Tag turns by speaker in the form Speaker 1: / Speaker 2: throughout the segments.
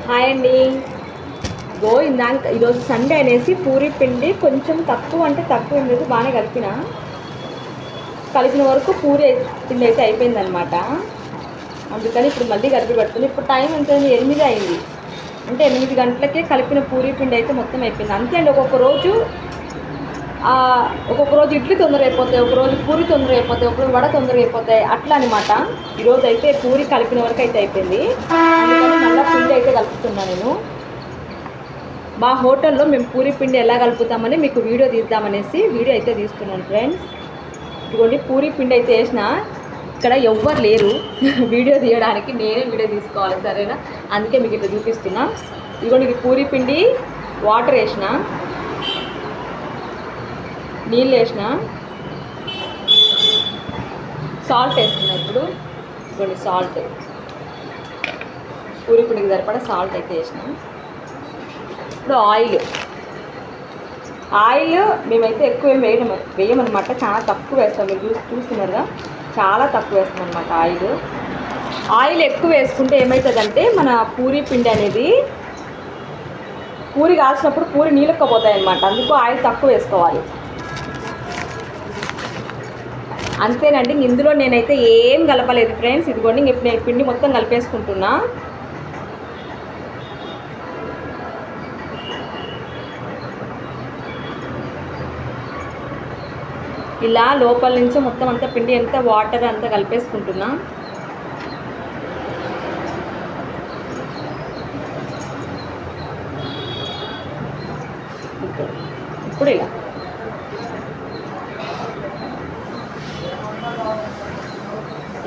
Speaker 1: Hi అండి. ఇందాక ఈరోజు సండే అనేసి పూరి పిండి కొంచెం తక్కువ అంటే తక్కువ ఏం లేదు, బాగానే కలిపిన వరకు పూరి పిండి అయితే అయిపోయిందనమాట. అందుకని ఇప్పుడు మళ్ళీ కలిపి పెడుతుంది. ఇప్పుడు టైం ఎంత 8 అయింది. అంటే 8 గంటలకే కలిపిన పూరి పిండి అయితే మొత్తం అయిపోయింది. అంతే అండి. ఒక్కొక్క రోజు ఇడ్లీ తొందరగా అయిపోతాయి, ఒకరోజు పూరి తొందరగా అయిపోతాయి, ఒకరోజు వడ తొందరగా అయిపోతాయి, అట్లా అనమాట. ఈరోజు అయితే పూరి కలిపిన వరకు అయితే అయిపోయింది. అందుకని మళ్ళీ పిండి అయితే కలుపుతున్నాను నేను. మా హోటల్లో మేము పూరి పిండి ఎలా కలుపుతామని మీకు వీడియో తీద్దామనేసి వీడియో అయితే తీస్తున్నాను ఫ్రెండ్స్. ఇదిగోండి పూరి పిండి అయితే వేసిన. ఇక్కడ ఎవ్వరు లేరు వీడియో తీయడానికి, నేనే వీడియో తీసుకోవాలి సరేనా, అందుకే మీకు ఇట్లా చూపిస్తున్నా. ఇదిగోండి ఇది పూరి పిండి, వాటర్ వేసిన, నీళ్ళు వేసిన, సాల్ట్ వేస్తున్నా. ఇప్పుడు ఇదిగోండి సాల్ట్, పూరి పిండికి సరిపడా సాల్ట్ అయితే వేసిన. ఇప్పుడు ఆయిల్ మేమైతే ఎక్కువ ఏం వేయమన్నమాట, చాలా తక్కువ వేస్తాం. మీరు చూస్తున్నారుగా, చాలా తక్కువ వేస్తాం అనమాట ఆయిల్ ఎక్కువ వేసుకుంటే ఏమవుతుందంటే మన పూరి పిండి అనేది పూరి కాల్చినప్పుడు పూరి నీళ్ళకపోతాయి అన్నమాట. అందుకు ఆయిల్ తక్కువ వేసుకోవాలి. అంతేనండి. ఇందులో నేనైతే ఏం కలపలేదు ఫ్రెండ్స్. ఇదిగోండి ఇప్పుడు నేను పిండి మొత్తం కలిపేసుకుంటున్నా. ఇలా లోపల నుంచి మొత్తం అంతా పిండి అంతా వాటర్ అంతా కలిపేసుకుంటున్నా. ఇప్పుడు ఇలా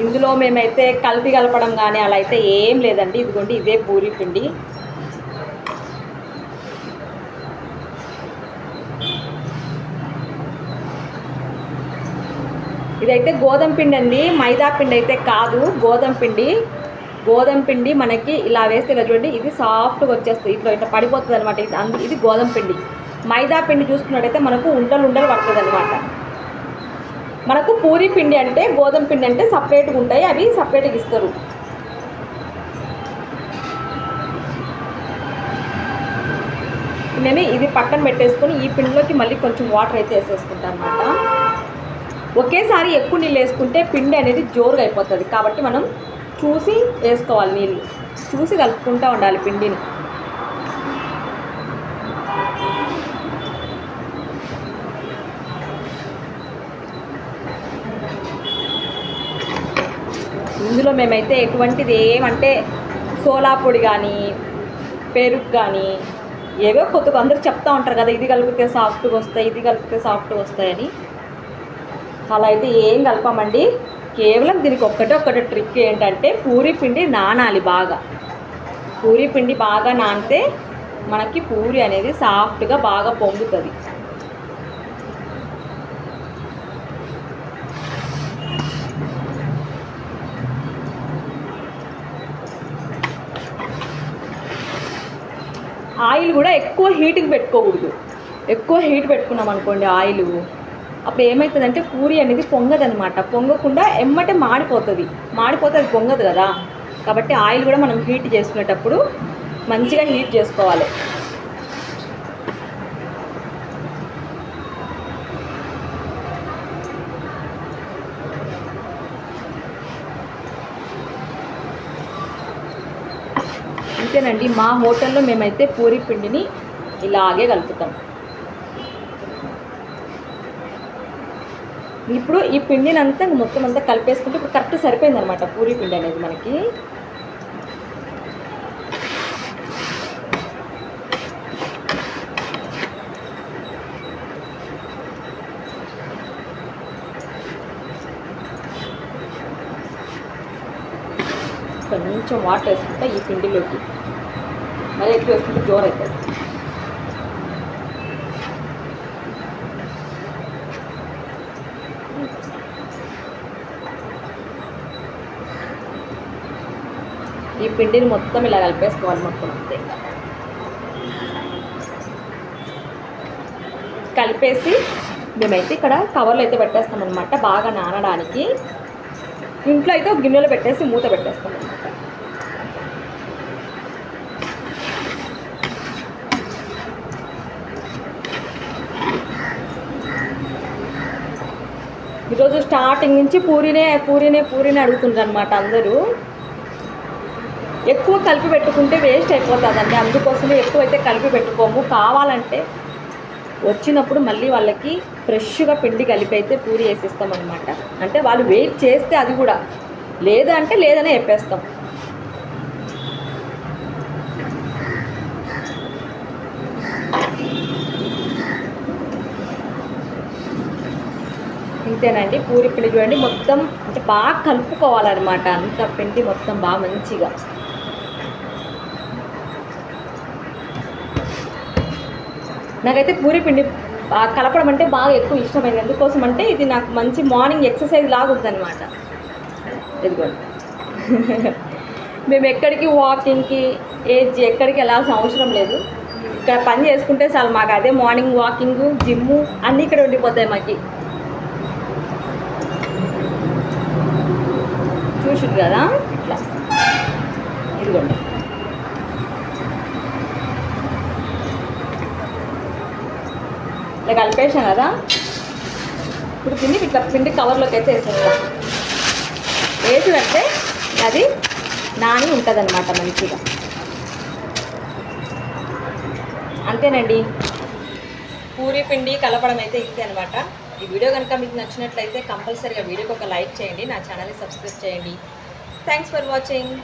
Speaker 1: ఇందులో మేమైతే కలిపి కలపడం కానీ అలా అయితే ఏం లేదండి. ఇదిగోండి ఇదే పూరి పిండి. ఇదైతే గోధుమ పిండి అండి, మైదా పిండి అయితే కాదు, గోధుమ పిండి. మనకి ఇలా వేస్తే కదా చూడండి, ఇది సాఫ్ట్గా వచ్చేస్తుంది, ఇట్లా పడిపోతుంది అనమాట. ఇది గోధుమ పిండి. మైదా పిండి చూసుకున్నట్టయితే మనకు ఉండలు పడుతుంది అనమాట. మనకు పూరి పిండి అంటే గోధుమ పిండి అంటే సపరేట్గా ఉంటాయి, అవి సపరేట్గా ఇస్తారు. నేను ఇది పక్కన పెట్టేసుకొని ఈ పిండిలోకి మళ్ళీ కొంచెం వాటర్ అయితే వేసేసుకుంటాను అనమాట. ఒకేసారి ఎక్కువ నీళ్ళు వేసుకుంటే పిండి అనేది జోరుగా అయిపోతుంది, కాబట్టి మనం చూసి వేసుకోవాలి. నీళ్ళు చూసి కలుపుకుంటూ ఉండాలి పిండిని. ఇందులో మేమైతే ఎటువంటిది ఏమంటే సోలా పొడి కానీ పెరుగు కానీ ఏవో కొత్తగా అందరూ చెప్తూ ఉంటారు కదా, ఇది కలిపితే సాఫ్ట్గా వస్తాయి, ఇది కలిపితే సాఫ్ట్గా వస్తాయని. అలా అయితే ఏం కలపమండి. కేవలం దీనికి ఒక్కటే ట్రిక్ ఏంటంటే పూరి పిండి నానాలి బాగా. పూరి పిండి బాగా నానితే మనకి పూరి అనేది సాఫ్ట్గా బాగా పొంగుతుంది. ఆయిల్ కూడా ఎక్కువ హీట్కి పెట్టుకోకూడదు. ఎక్కువ హీట్ పెట్టుకున్నాం అనుకోండి ఆయిల్, అప్పుడు ఏమవుతుందంటే పూరి అనేది పొంగదనమాట. పొంగకుండా ఎమ్మటే మాడిపోతుంది అది పొంగదు కదా. కాబట్టి ఆయిల్ కూడా మనం హీట్ చేసుకునేటప్పుడు మంచిగా హీట్ చేసుకోవాలి. అంతేనండి. మా హోటల్లో మేమైతే పూరి పిండిని ఇలాగే కలుపుతాం. ఇప్పుడు ఈ పిండిని అంతా మొత్తం అంతా కలిపేసుకుంటే ఇప్పుడు కరెక్ట్ సరిపోయిందనమాట పూరి పిండి అనేది మనకి. కొంచెం వాటర్ వేసుకుంటా ఈ పిండిలోకి, మరి ఎక్కువ వేసుకుంటే జోరు అవుతుంది. ఈ పిండిని మొత్తం ఇలా కలిపేసుకోవాలి. మొత్తం అంతే కలిపేసి మేమైతే ఇక్కడ కవర్లో అయితే పెట్టేస్తాం అనమాట, బాగా నానడానికి. ఇంట్లో అయితే ఒక గిన్నెలో పెట్టేసి మూత పెట్టేస్తాం అనమాట. స్టార్టింగ్ నుంచి పూరీనే అడుగుతుండ్రు అనమాట అందరూ. ఎక్కువ కలిపి పెట్టుకుంటే వేస్ట్ అయిపోతుందండి, అందుకోసమే ఎక్కువైతే కలిపి పెట్టుకోము. కావాలంటే వచ్చినప్పుడు మళ్ళీ వాళ్ళకి ఫ్రెష్గా పిండి కలిపి అయితే పూరి వేసిస్తాం అనమాట. అంటే వాళ్ళు వెయిట్ చేస్తే అది కూడా, లేదంటే లేదనే చెప్పేస్తాం. ఇంతేనండి పూరి పిండి చూడండి, మొత్తం అంటే బాగా కలుపుకోవాలన్నమాట. అంత పిండి మొత్తం బాగా మంచిగా. నాకైతే పూరి పిండి కలపడం అంటే బాగా ఎక్కువ ఇష్టమైంది. ఎందుకోసం అంటే ఇది నాకు మంచి మార్నింగ్ ఎక్సర్సైజ్ లాగా ఉందన్నమాట. ఇదిగోండి. మేము ఎక్కడికి వాకింగ్కి ఎక్కడికి వెళ్ళాల్సిన అవసరం లేదు. ఇక్కడ పని చేసుకుంటే చాలు మాకు అదే మార్నింగ్ వాకింగ్, జిమ్ము అన్నీ ఇక్కడ ఉండిపోతాయి మాకు. చూసుడు కదా ఇట్లా, ఇదిగోండి. ఇలా కలిపేసాం కదా, ఇప్పుడు పిండి కవర్లోకి అయితే వేసేస్తాం. వేసినంటే అది నాని ఉంటుంది అనమాట మంచిగా. అంతేనండి, పూరి పిండి కలపడం అయితే ఇంతే అనమాట. ఈ వీడియో కనుక మీకు నచ్చినట్లయితే కంపల్సరీగా వీడియోకి ఒక లైక్ చేయండి, నా ఛానల్ని సబ్స్క్రైబ్ చేయండి. Thanks for watching.